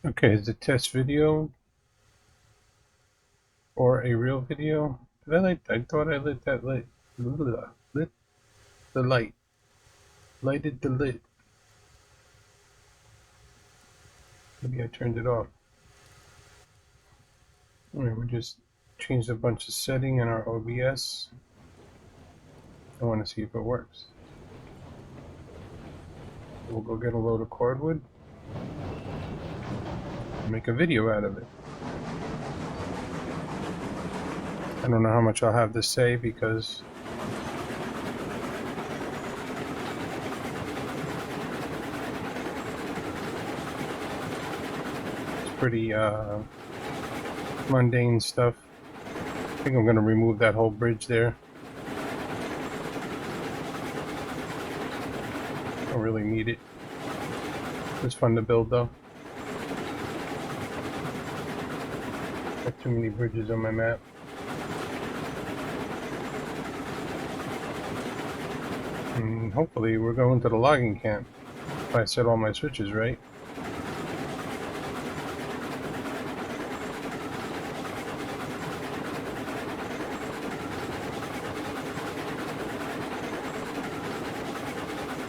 Okay, is the test video or a real video? Did I light? I thought I lit that light. Lit the light. Lighted the lit. Maybe I turned it off. Alright, we just changed a bunch of setting in our OBS. I want to see if it works. We'll go get a load of cordwood and make a video out of it. I don't know how much I'll have to say because it's pretty mundane stuff. I think I'm going to remove that whole bridge there. I don't really need it. It's fun to build though. Got too many bridges on my map. And hopefully we're going to the logging camp if I set all my switches right.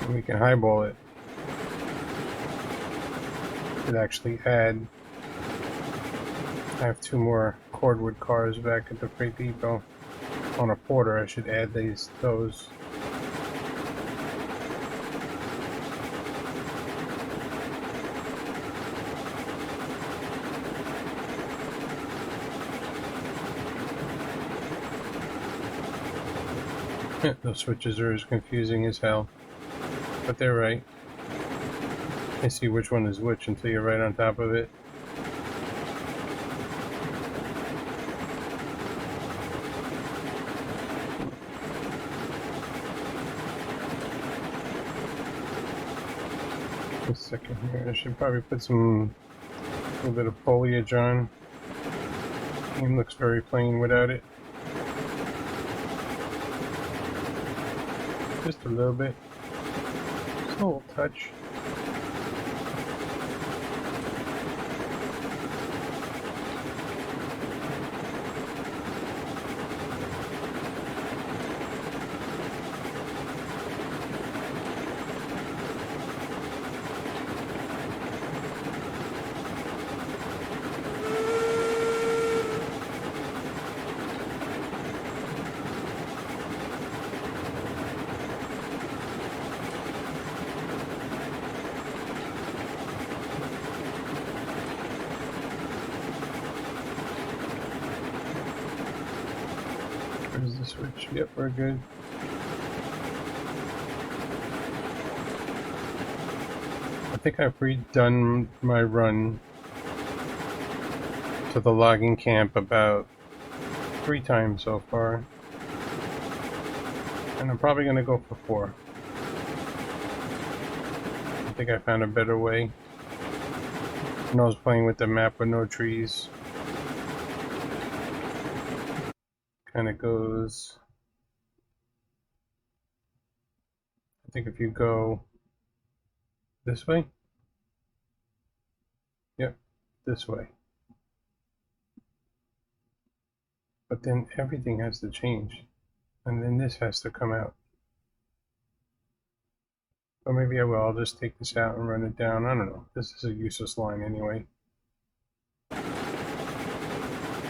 And we can highball it. Could actually add. I have 2 more cordwood cars back at the freight depot. On a porter, I should add those. Those switches are as confusing as hell, but they're right. You see which one is which until you're right on top of it. A second here. I should probably put a little bit of foliage on. Game looks very plain without it. Just a little bit. Just a little touch. Where's the switch? Yep, we're good. I think I've redone my run to the logging camp about 3 times so far. And I'm probably going to go for 4. I think I found a better way. When I was playing with the map with no trees. Kind of goes... I think if you go this way. Yep, this way. But then everything has to change. And then this has to come out. Or maybe I will. I'll just take this out and run it down. I don't know. This is a useless line anyway.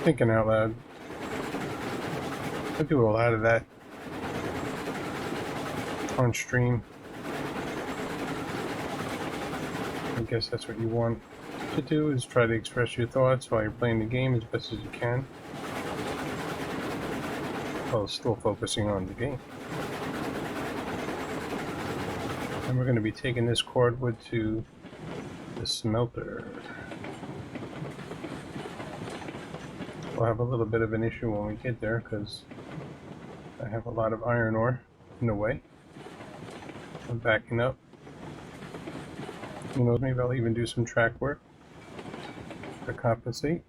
Thinking out loud. I do a lot of that on stream. I guess that's what you want to do, is try to express your thoughts while you're playing the game as best as you can, while still focusing on the game. And we're going to be taking this cordwood to the smelter. We'll have a little bit of an issue when we get there because I have a lot of iron ore in the way. I'm backing up. Who knows, maybe I'll even do some track work to compensate.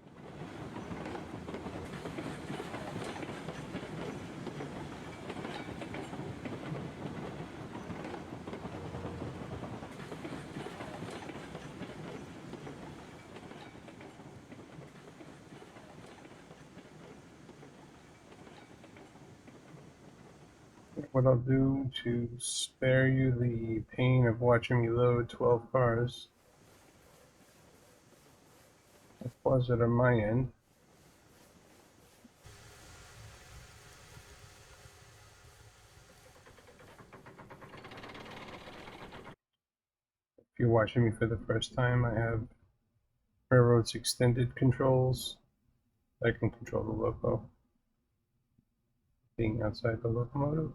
what I'll do to spare you the pain of watching me load 12 cars, I'll pause it on my end. If you're watching me for the first time, I have RROx extended controls. I can control the loco being outside the locomotive.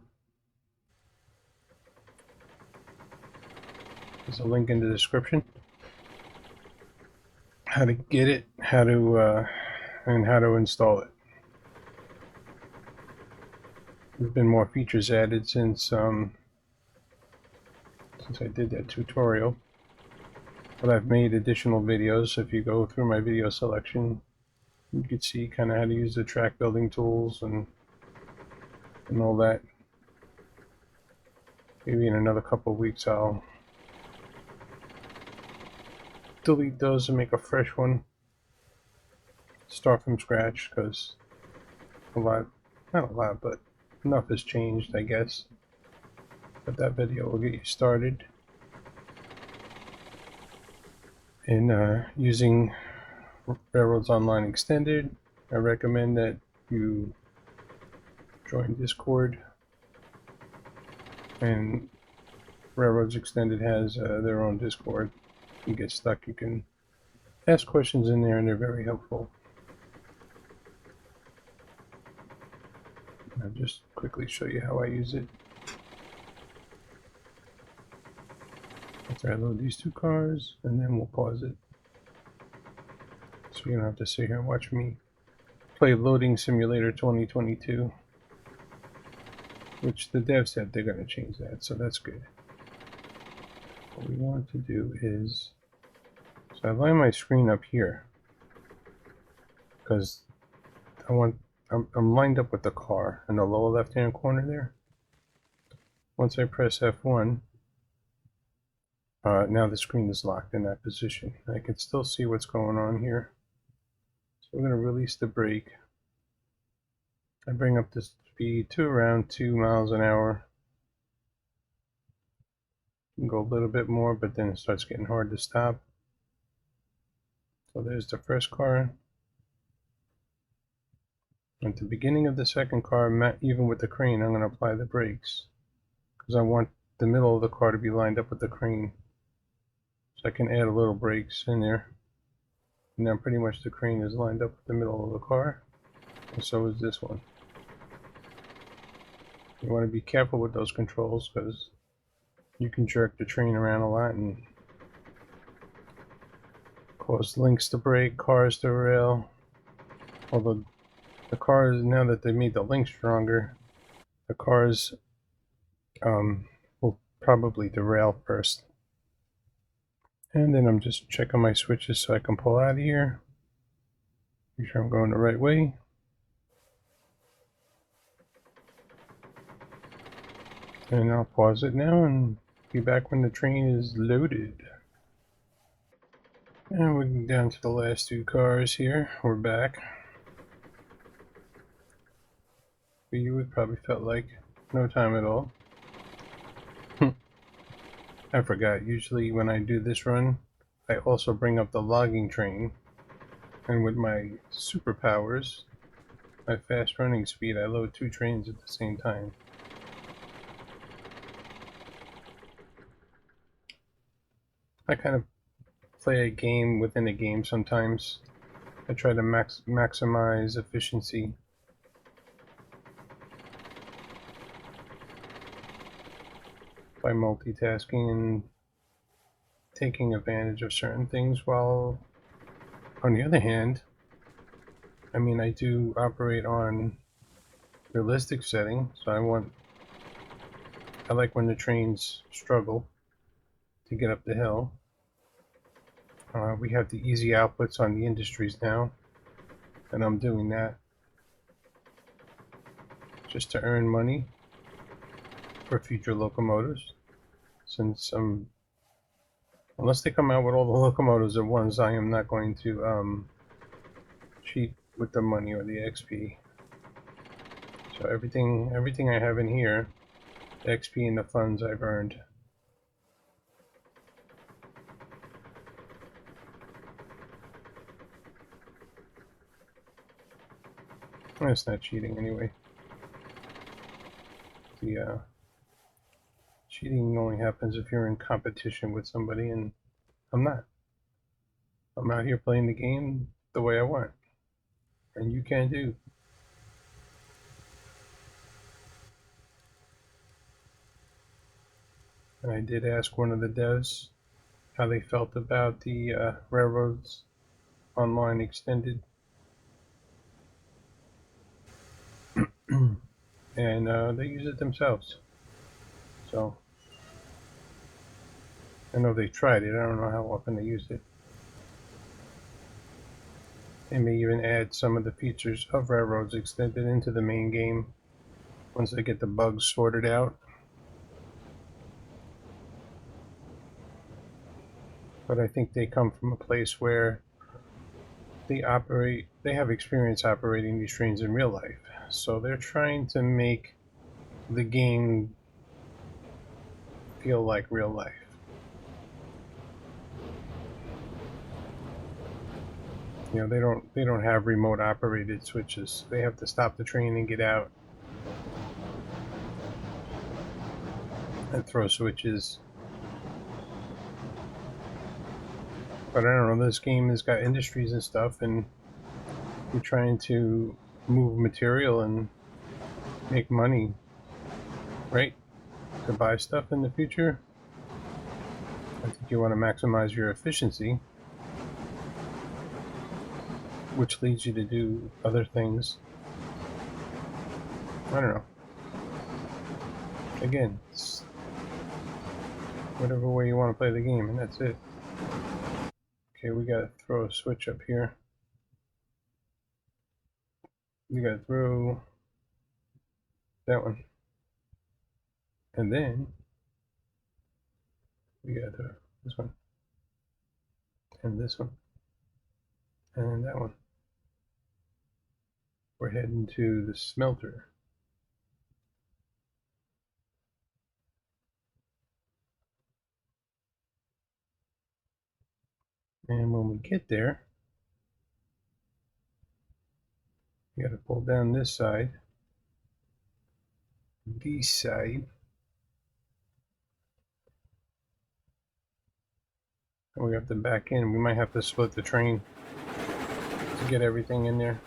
There's a link in the description. How to get it, and how to install it. There's been more features added since I did that tutorial. But I've made additional videos. So if you go through my video selection, you can see kind of how to use the track building tools and all that. Maybe in another couple of weeks I'll delete those and make a fresh one. Start from scratch, because not a lot, but enough has changed, I guess. But that video will get you started in using RROx Online Extended. I recommend that you join Discord, and RROx Extended has their own Discord. If you get stuck, you can ask questions in there, and they're very helpful. I'll just quickly show you how I use it. After I load these two cars, and then we'll pause it. So you don't have to sit here and watch me play Loading Simulator 2022. Which the dev said they're going to change that, so that's good. What we want to do is, so I line my screen up here because I'm lined up with the car in the lower left hand corner there. Once I press F1, now the screen is locked in that position. I can still see what's going on here. So we're going to release the brake. I bring up the speed to around 2 miles an hour. You can go a little bit more, but then it starts getting hard to stop. So there's the first car. At the beginning of the second car, even with the crane, I'm going to apply the brakes because I want the middle of the car to be lined up with the crane. So I can add a little brakes in there. And now pretty much the crane is lined up with the middle of the car. And so is this one. You want to be careful with those controls because you can jerk the train around a lot and cause links to break, cars to rail. Although the cars, now that they made the links stronger, the cars will probably derail first. And then I'm just checking my switches so I can pull out of here. Make sure I'm going the right way. And I'll pause it now and be back when the train is loaded. And we're down to the last two cars here. We're back. For you, it probably felt like no time at all. I forgot, usually when I do this run, I also bring up the logging train. And with my superpowers, my fast running speed, I load two trains at the same time. I kind of play a game within a game sometimes. I try to maximize efficiency. By multitasking and taking advantage of certain things, while on the other hand, I mean, I do operate on realistic setting, so I like when the trains struggle to get up the hill. We have the easy outputs on the industries now, and I'm doing that just to earn money for future locomotives, since unless they come out with all the locomotives at once, I am not going to cheat with the money or the XP. So everything I have in here XP and the funds I've earned. That's not cheating anyway. The cheating only happens if you're in competition with somebody, and I'm not. I'm out here playing the game the way I want, and you can too. And I did ask one of the devs how they felt about the Railroads Online Extended, and they use it themselves. So I know they tried it. I don't know how often they used it. They may even add some of the features of Railroads Extended into the main game once they get the bugs sorted out. But I think they come from a place where they have experience operating these trains in real life. So they're trying to make the game feel like real life. You know, they don't have remote operated switches. They have to stop the train and get out and throw switches. But I don't know, this game has got industries and stuff, and you're trying to move material and make money, right? To buy stuff in the future. I think you want to maximize your efficiency, which leads you to do other things. I don't know. Again, it's whatever way you want to play the game, and that's it. Okay, we gotta throw a switch up here. We gotta throw that one. And then we gotta throw this one. And this one. And that one. We're heading to the smelter. And when we get there, you gotta pull down this side, and we have to back in. We might have to split the train to get everything in there.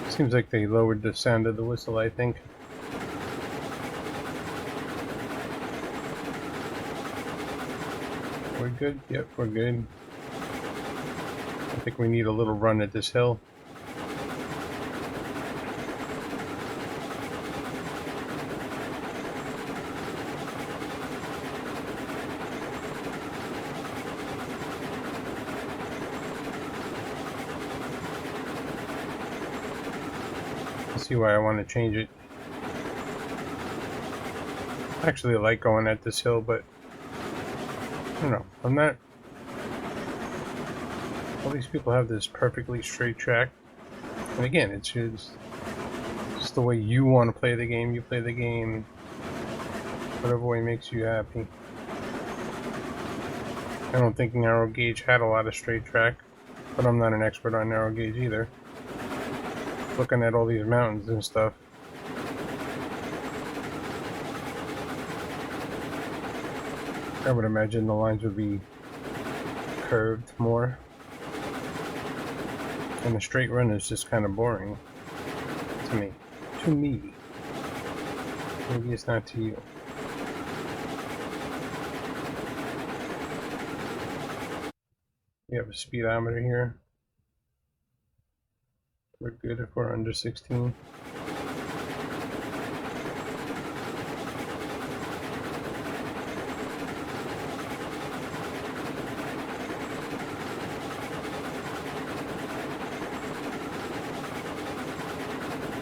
Seems like they lowered the sound of the whistle, I think. We're good? Yep, we're good. I think we need a little run at this hill. See why I want to change it. Actually, I like going at this hill, but I don't know. I'm not. All these people have this perfectly straight track, and again, it's just the way you want to play the game. You play the game whatever way makes you happy. I don't think narrow gauge had a lot of straight track, but I'm not an expert on narrow gauge either. Looking at all these mountains and stuff. I would imagine the lines would be curved more. And the straight run is just kind of boring to me. Maybe it's not to you. We have a speedometer here. We're good if we're under 16.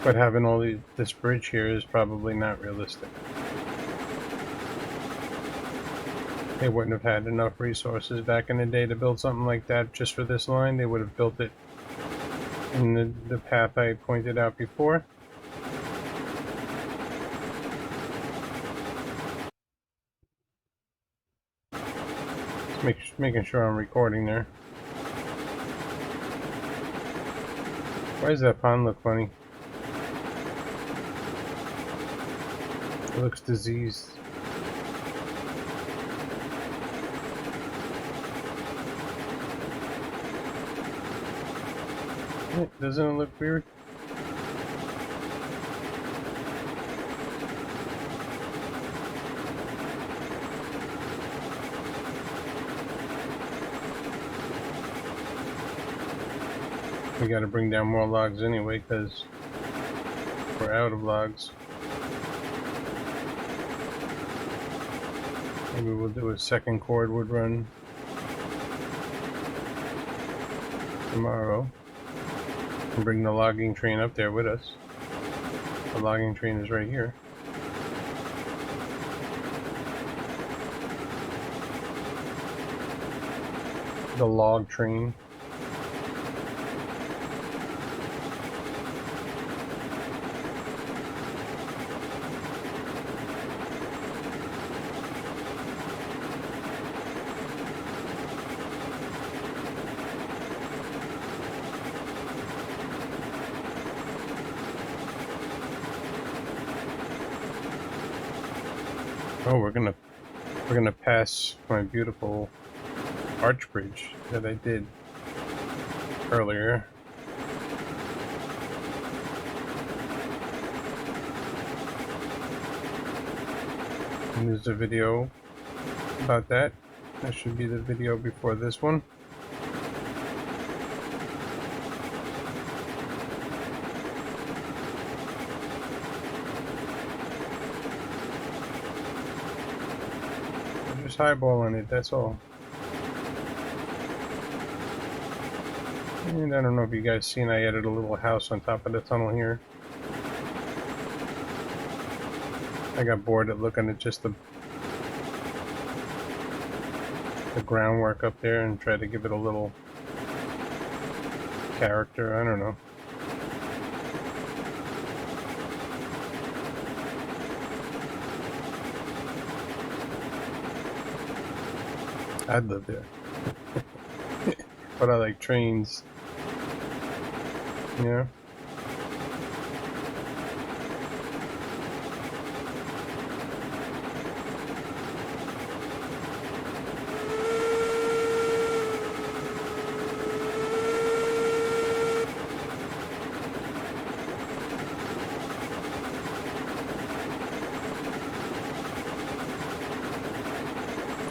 But having all this bridge here is probably not realistic. They wouldn't have had enough resources back in the day to build something like that just for this line. They would have built it in the path I pointed out before. Just making sure I'm recording there. Why does that pond look funny? It looks diseased. Doesn't it look weird? We gotta bring down more logs anyway, because we're out of logs. Maybe we'll do a second cordwood run tomorrow and bring the logging train up there with us. The logging train is right here. The log train. Oh, we're gonna pass my beautiful arch bridge that I did earlier. And there's a video about that. That should be the video before this one. Just eyeballing it, that's all. And I don't know if you guys seen, I added a little house on top of the tunnel here. I got bored at looking at just the groundwork up there and tried to give it a little character. I don't know. I'd live there. But I like trains. You know?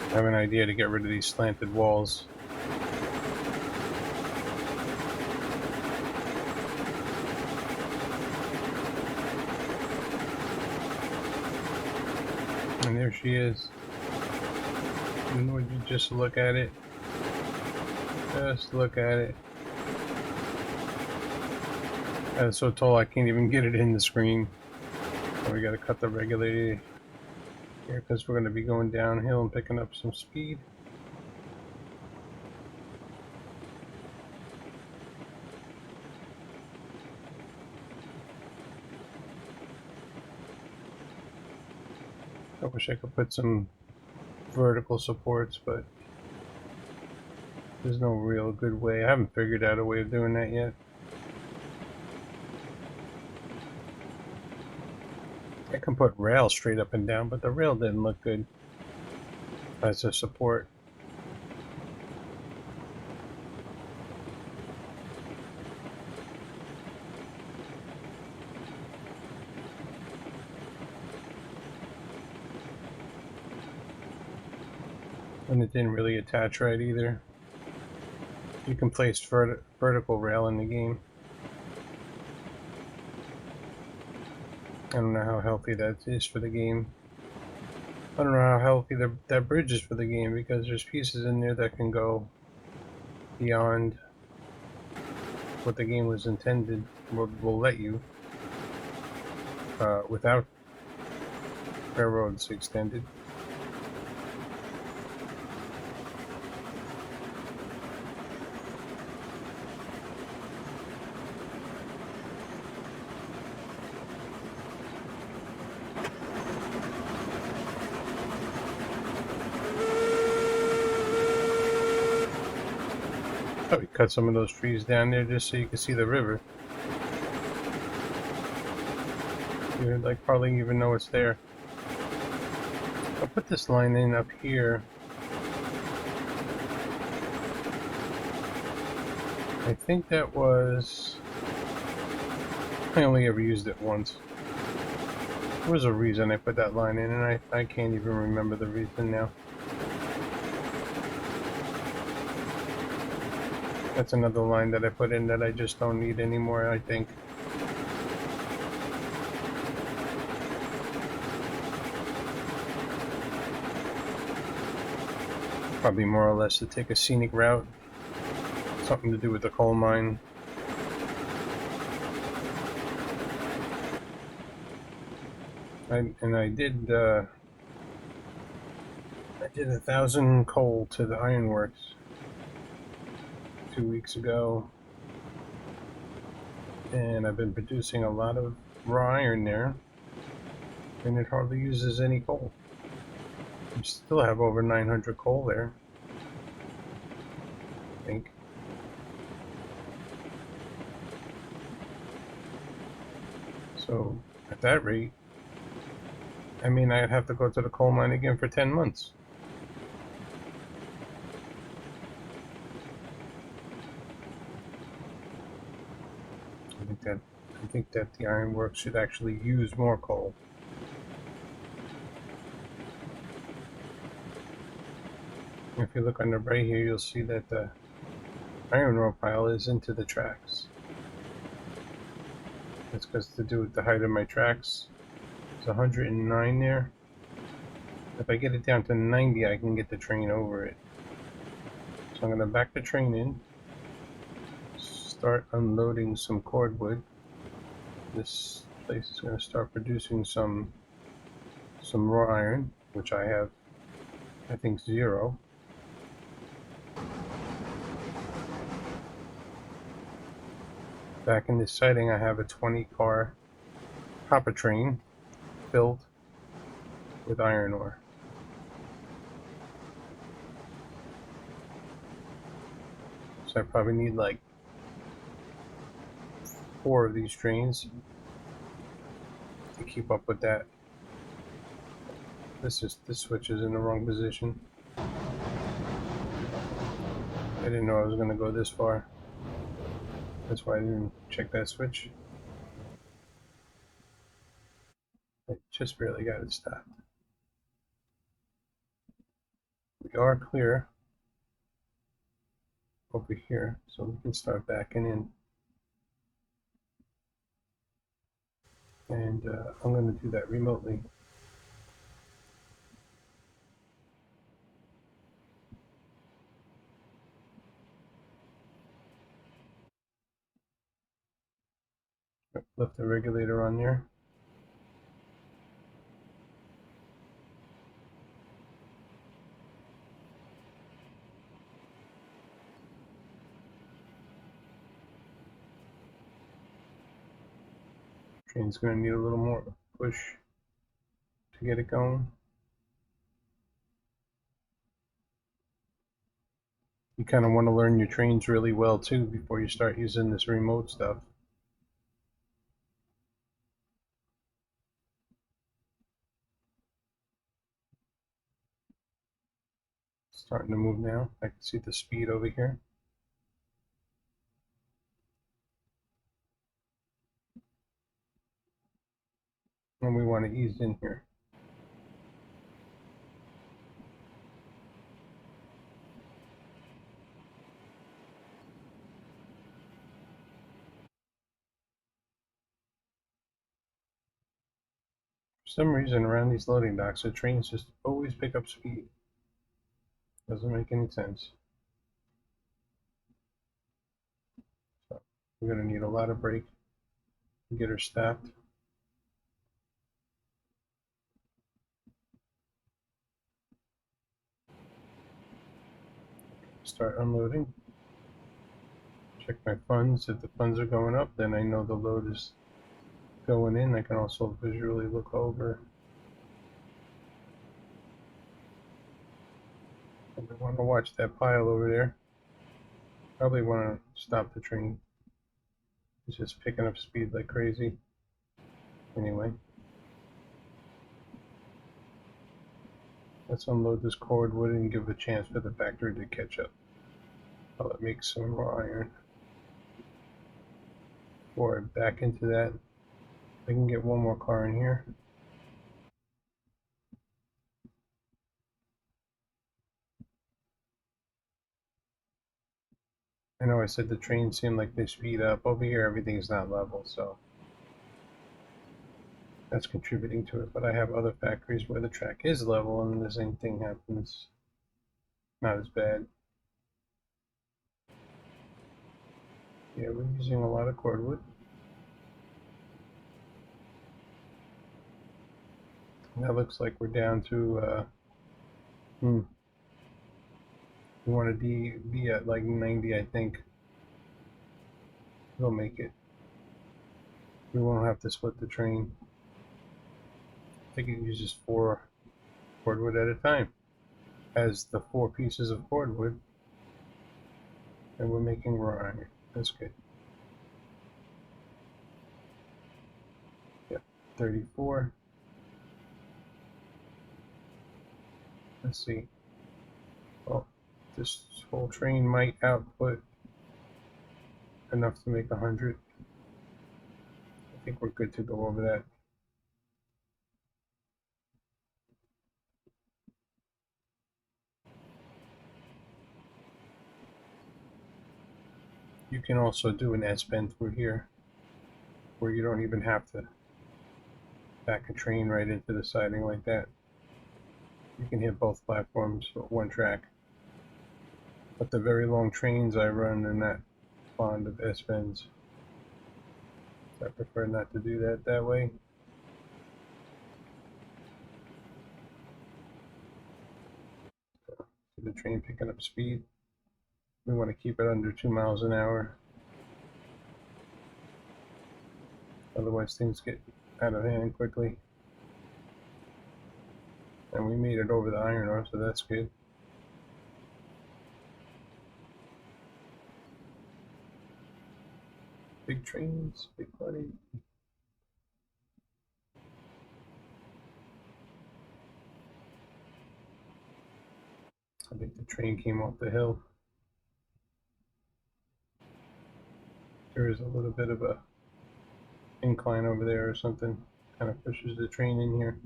I have an idea to get rid of these slanted walls. And there she is. And would you just look at it? Just look at it. It's so tall I can't even get it in the screen. So we gotta cut the regulator here because we're going to be going downhill and picking up some speed. I wish I could put some vertical supports, but there's no real good way. I haven't figured out a way of doing that yet. I can put rail straight up and down, but the rail didn't look good as a support. And it didn't really attach right either. You can place vertical rail in the game. I don't know how healthy that is for the game. I don't know how healthy that bridge is for the game, because there's pieces in there that can go beyond what the game was intended, will let you, without railroads extended. Probably cut some of those trees down there just so you can see the river. You'd like probably even know it's there. I'll put this line in up here. I think that was... I only ever used it once. There was a reason I put that line in, and I can't even remember the reason now. That's another line that I put in that I just don't need anymore, I think. Probably more or less to take a scenic route. Something to do with the coal mine. I did 1,000 coal to the ironworks 2 weeks ago, and I've been producing a lot of raw iron there, and it hardly uses any coal. I still have over 900 coal there, I think. So at that rate, I mean, I'd have to go to the coal mine again for 10 months. I think that the ironworks should actually use more coal. If you look on the right here, you'll see that the iron ore pile is into the tracks. That's because to do with the height of my tracks. It's 109 there. If I get it down to 90, I can get the train over it. So I'm going to back the train in, start unloading some cordwood. This place is going to start producing some raw iron, which I have, I think, 0. Back in this siding, I have a 20-car hopper train filled with iron ore. So I probably need like 4 of these trains to keep up with that. This switch is in the wrong position. I didn't know I was going to go this far. That's why I didn't check that switch. I just barely got it stopped. We are clear over here, so we can start backing in. And I'm going to do that remotely. Left the regulator on there. Train's going to need a little more push to get it going. You kind of want to learn your trains really well too before you start using this remote stuff. Starting to move now. I can see the speed over here. And we want to ease in here. For some reason around these loading docks, the trains just always pick up speed. Doesn't make any sense. So we're going to need a lot of brake to get her stopped. Start unloading. Check my funds. If the funds are going up, then I know the load is going in. I can also visually look over. And I want to watch that pile over there. Probably want to stop the train. It's just picking up speed like crazy. Anyway, let's unload this cordwood and give a chance for the factory to catch up while it makes some more iron. Before I back into that, I can get one more car in here. I know I said the trains seem like they speed up. Over here, everything's not level, so that's contributing to it. But I have other factories where the track is level and the same thing happens. Not as bad. Yeah, we're using a lot of cordwood. That looks like we're down to, we want to be at like 90, I think. We'll make it. We won't have to split the train. I think it uses 4 cordwood at a time. As the 4 pieces of cordwood, and we're making raw iron. That's good. Yep, 34. Let's see. Well, this whole train might output enough to make 100. I think we're good to go over that. You can also do an S-bend through here, where you don't even have to back a train right into the siding like that. You can hit both platforms with one track. But the very long trains I run are not fond of S-bends. I prefer not to do that way. The train picking up speed. We want to keep it under 2 miles an hour. Otherwise things get out of hand quickly. And we made it over the iron ore, so that's good. Big trains, big money. I think the train came off the hill. There is a little bit of a incline over there or something. Kind of pushes the train in here.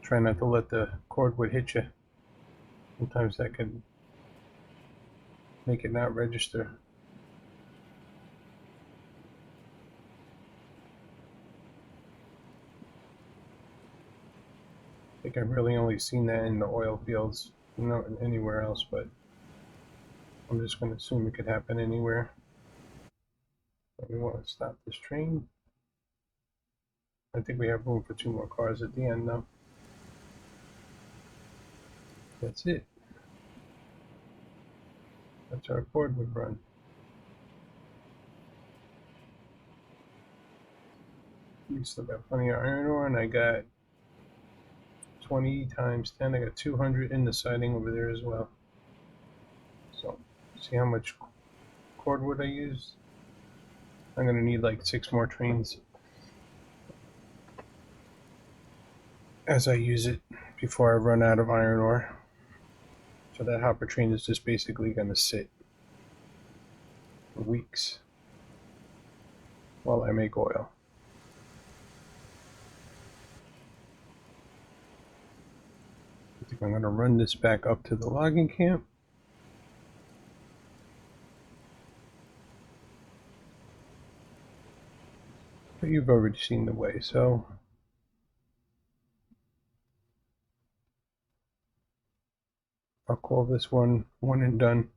Try not to let the cordwood hit you. Sometimes that could make it not register. I think I've really only seen that in the oil fields, not anywhere else, but I'm just going to assume it could happen anywhere. But we want to stop this train. I think we have room for 2 more cars at the end though. That's it. That's our cordwood run. We still got plenty of iron ore, and I got 20 times 10. I got 200 in the siding over there as well. So, see how much cordwood I used? I'm going to need like 6 more trains as I use it before I run out of iron ore. So that hopper train is just basically going to sit for weeks while I make oil. I think I'm going to run this back up to the logging camp. But you've already seen the way, so I'll call this one and done.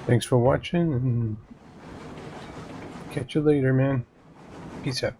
Thanks for watching, and catch you later, man. Peace out.